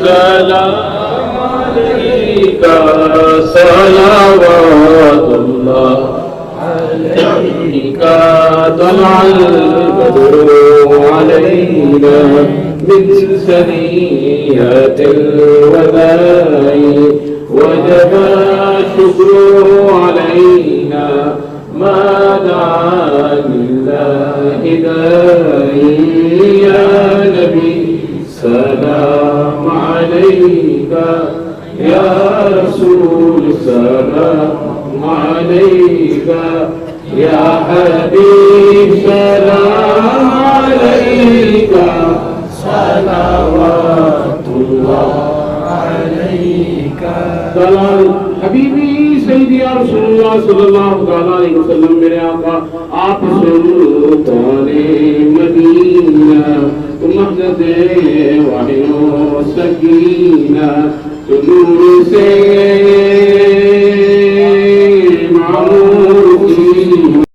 سلام عليك صلوات الله عليك طلع البدر علينا من ثنيات الوداع وجب الشكر علينا ما دعا لله داعي يا نبي سلام عليك يا رسول سلام عليك يا حبيب سلام عليك صلوات الله عليك سلام حبيبي سيدي يا رسول الله صلى الله عليه وسلم मेरे आका आप सुल्तान मदीना महजद वाहियो सकीना नूर से मामूर